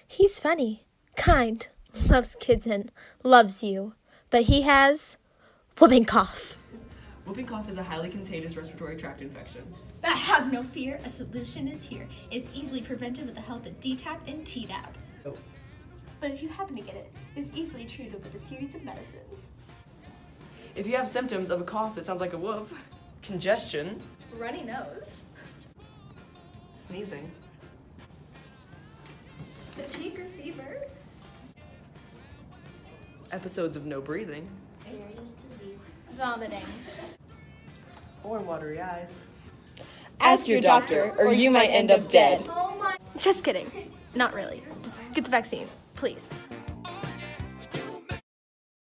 He's funny, kind, loves kids, and loves you. But he has whooping cough. Whooping cough is a highly contagious respiratory tract infection. But have no fear, a solution is here. It's easily prevented with the help of DTaP and Tdap. Oh. But if you happen to get it, it's easily treated with a series of medicines. If you have symptoms of a cough that sounds like a whoop, congestion, Runny nose, sneezing, fatigue or fever, episodes of no breathing, serious disease, vomiting, or watery eyes. Ask your doctor, or you might end up dead. Oh my. Just kidding. Not really. Just get the vaccine, please.